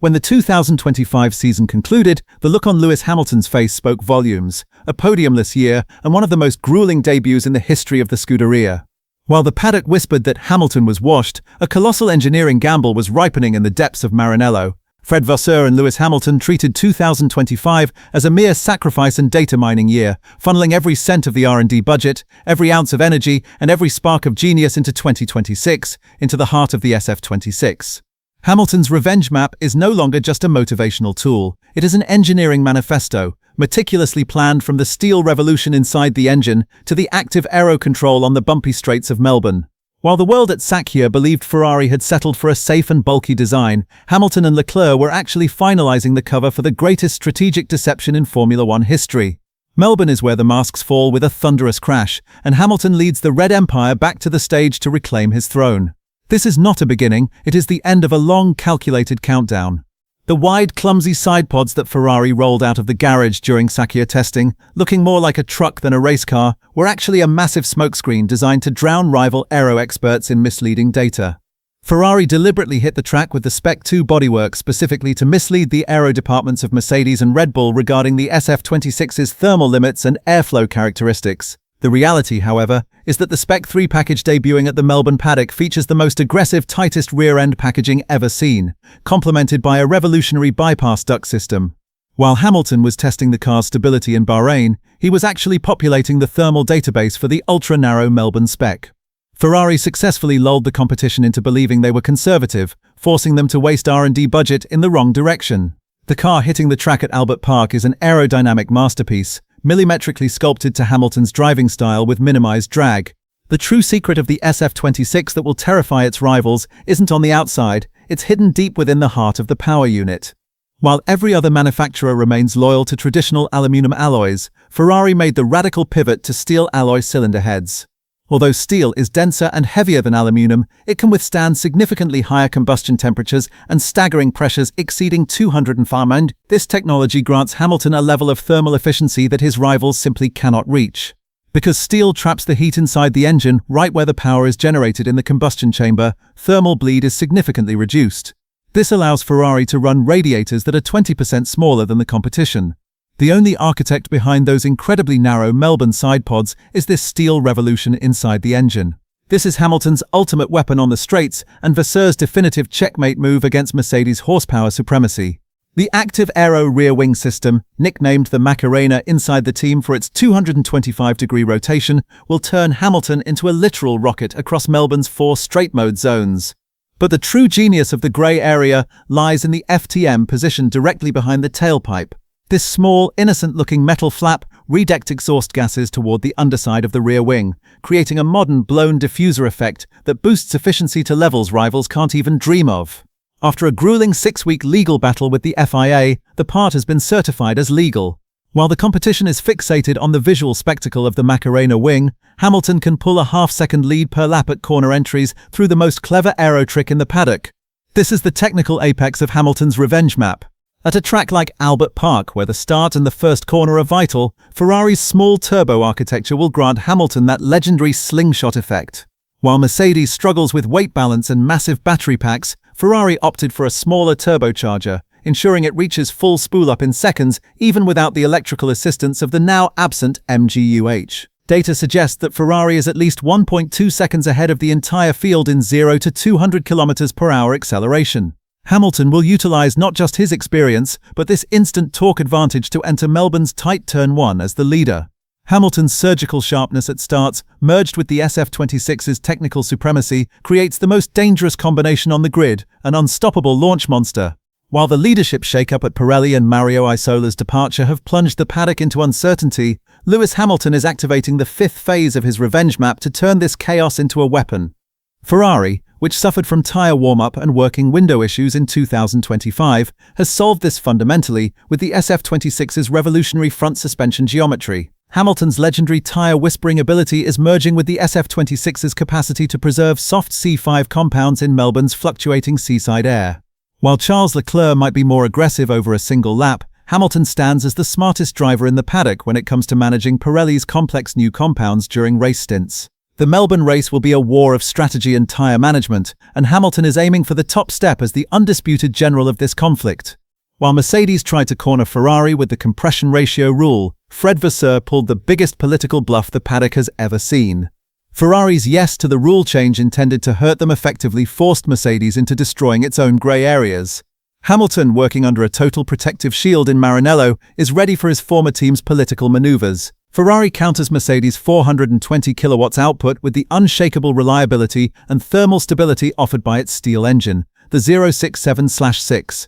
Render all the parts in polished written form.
When the 2025 season concluded, the look on Lewis Hamilton's face spoke volumes. A podiumless year and one of the most grueling debuts in the history of the Scuderia. While the paddock whispered that Hamilton was washed, a colossal engineering gamble was ripening in the depths of Maranello. Fred Vasseur and Lewis Hamilton treated 2025 as a mere sacrifice and data mining year, funneling every cent of the R&D budget, every ounce of energy, and every spark of genius into 2026, into the heart of the SF-26. Hamilton's revenge map is no longer just a motivational tool. It is an engineering manifesto, meticulously planned from the steel revolution inside the engine to the active aero control on the bumpy straights of Melbourne. While the world at Sakhir believed Ferrari had settled for a safe and bulky design, Hamilton and Leclerc were actually finalizing the cover for the greatest strategic deception in Formula One history. Melbourne is where the masks fall with a thunderous crash, and Hamilton leads the Red Empire back to the stage to reclaim his throne. This is not a beginning, it is the end of a long, calculated countdown. The wide, clumsy sidepods that Ferrari rolled out of the garage during Sakhir testing, looking more like a truck than a race car, were actually a massive smokescreen designed to drown rival aero experts in misleading data. Ferrari deliberately hit the track with the Spec 2 bodywork specifically to mislead the aero departments of Mercedes and Red Bull regarding the SF-26's thermal limits and airflow characteristics. The reality, however, is that the Spec 3 package debuting at the Melbourne paddock features the most aggressive, tightest rear-end packaging ever seen, complemented by a revolutionary bypass duct system. While Hamilton was testing the car's stability in Bahrain, he was actually populating the thermal database for the ultra-narrow Melbourne Spec. Ferrari successfully lulled the competition into believing they were conservative, forcing them to waste R&D budget in the wrong direction. The car hitting the track at Albert Park is an aerodynamic masterpiece, millimetrically sculpted to Hamilton's driving style with minimized drag. The true secret of the SF-26 that will terrify its rivals isn't on the outside, it's hidden deep within the heart of the power unit. While every other manufacturer remains loyal to traditional aluminum alloys, Ferrari made the radical pivot to steel alloy cylinder heads. Although steel is denser and heavier than aluminum, it can withstand significantly higher combustion temperatures and staggering pressures exceeding 200 Farenheit. This technology grants Hamilton a level of thermal efficiency that his rivals simply cannot reach. Because steel traps the heat inside the engine right where the power is generated in the combustion chamber, thermal bleed is significantly reduced. This allows Ferrari to run radiators that are 20% smaller than the competition. The only architect behind those incredibly narrow Melbourne sidepods is this steel revolution inside the engine. This is Hamilton's ultimate weapon on the straights and Vasseur's definitive checkmate move against Mercedes' horsepower supremacy. The active aero rear wing system, nicknamed the Macarena inside the team for its 225-degree rotation, will turn Hamilton into a literal rocket across Melbourne's 4 straight mode zones. But the true genius of the grey area lies in the FTM positioned directly behind the tailpipe. This small, innocent-looking metal flap redecked exhaust gases toward the underside of the rear wing, creating a modern blown diffuser effect that boosts efficiency to levels rivals can't even dream of. After a grueling 6-week legal battle with the FIA, the part has been certified as legal. While the competition is fixated on the visual spectacle of the Macarena wing, Hamilton can pull a half-second lead per lap at corner entries through the most clever aero trick in the paddock. This is the technical apex of Hamilton's revenge map. At a track like Albert Park, where the start and the first corner are vital, Ferrari's small turbo architecture will grant Hamilton that legendary slingshot effect. While Mercedes struggles with weight balance and massive battery packs, Ferrari opted for a smaller turbocharger, ensuring it reaches full spool-up in seconds even without the electrical assistance of the now absent MGUH. Data suggests that Ferrari is at least 1.2 seconds ahead of the entire field in 0 to 200 km/h acceleration. Hamilton will utilize not just his experience, but this instant torque advantage to enter Melbourne's tight turn 1 as the leader. Hamilton's surgical sharpness at starts, merged with the SF-26's technical supremacy, creates the most dangerous combination on the grid, an unstoppable launch monster. While the leadership shakeup at Pirelli and Mario Isola's departure have plunged the paddock into uncertainty, Lewis Hamilton is activating the 5th phase of his revenge map to turn this chaos into a weapon. Ferrari, which suffered from tyre warm-up and working window issues in 2025, has solved this fundamentally with the SF-26's revolutionary front suspension geometry. Hamilton's legendary tyre whispering ability is merging with the SF-26's capacity to preserve soft C5 compounds in Melbourne's fluctuating seaside air. While Charles Leclerc might be more aggressive over a single lap, Hamilton stands as the smartest driver in the paddock when it comes to managing Pirelli's complex new compounds during race stints. The Melbourne race will be a war of strategy and tyre management, and Hamilton is aiming for the top step as the undisputed general of this conflict. While Mercedes tried to corner Ferrari with the compression ratio rule, Fred Vasseur pulled the biggest political bluff the paddock has ever seen. Ferrari's yes to the rule change intended to hurt them effectively forced Mercedes into destroying its own grey areas. Hamilton, working under a total protective shield in Maranello, is ready for his former team's political manoeuvres. Ferrari counters Mercedes' 420 kilowatts output with the unshakable reliability and thermal stability offered by its steel engine, the 067/6.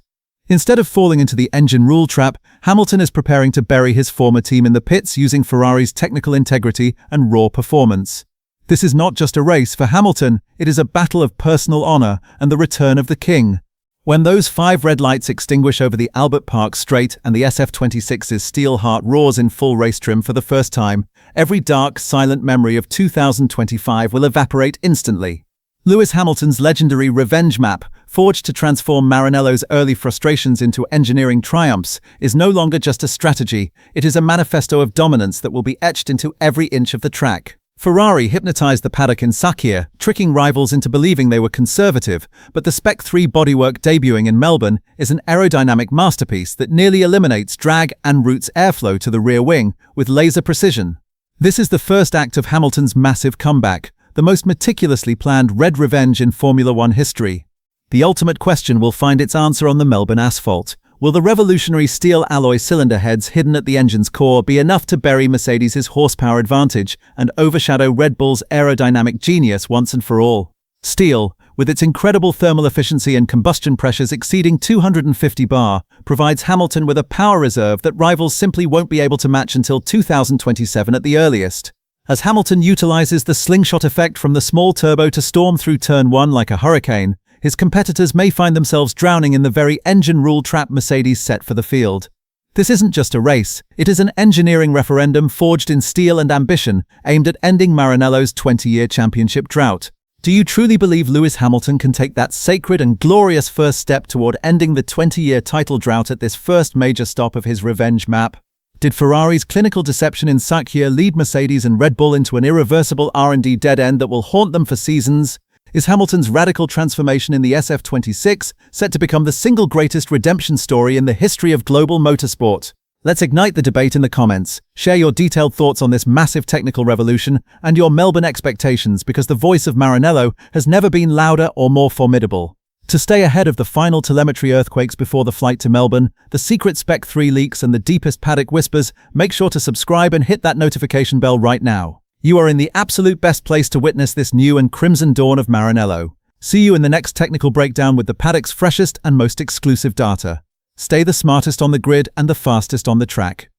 Instead of falling into the engine rule trap, Hamilton is preparing to bury his former team in the pits using Ferrari's technical integrity and raw performance. This is not just a race for Hamilton, it is a battle of personal honor and the return of the king. When those 5 red lights extinguish over the Albert Park Straight and the SF-26's steel heart roars in full race trim for the first time, every dark, silent memory of 2025 will evaporate instantly. Lewis Hamilton's legendary revenge map, forged to transform Maranello's early frustrations into engineering triumphs, is no longer just a strategy, it is a manifesto of dominance that will be etched into every inch of the track. Ferrari hypnotized the paddock in Sakhir, tricking rivals into believing they were conservative, but the Spec 3 bodywork debuting in Melbourne is an aerodynamic masterpiece that nearly eliminates drag and routes airflow to the rear wing with laser precision. This is the first act of Hamilton's massive comeback, the most meticulously planned red revenge in Formula One history. The ultimate question will find its answer on the Melbourne asphalt. Will the revolutionary steel alloy cylinder heads hidden at the engine's core be enough to bury Mercedes' horsepower advantage and overshadow Red Bull's aerodynamic genius once and for all? Steel, with its incredible thermal efficiency and combustion pressures exceeding 250 bar, provides Hamilton with a power reserve that rivals simply won't be able to match until 2027 at the earliest. As Hamilton utilizes the slingshot effect from the small turbo to storm through Turn 1 like a hurricane, his competitors may find themselves drowning in the very engine rule trap Mercedes set for the field. This isn't just a race, it is an engineering referendum forged in steel and ambition, aimed at ending Maranello's 20-year championship drought. Do you truly believe Lewis Hamilton can take that sacred and glorious first step toward ending the 20-year title drought at this first major stop of his revenge map? Did Ferrari's clinical deception in Sakhir lead Mercedes and Red Bull into an irreversible R&D dead end that will haunt them for seasons? Is Hamilton's radical transformation in the SF-26 set to become the single greatest redemption story in the history of global motorsport? Let's ignite the debate in the comments. Share your detailed thoughts on this massive technical revolution and your Melbourne expectations, because the voice of Maranello has never been louder or more formidable. To stay ahead of the final telemetry earthquakes before the flight to Melbourne, the secret Spec 3 leaks and the deepest paddock whispers, make sure to subscribe and hit that notification bell right now. You are in the absolute best place to witness this new and crimson dawn of Maranello. See you in the next technical breakdown with the paddock's freshest and most exclusive data. Stay the smartest on the grid and the fastest on the track.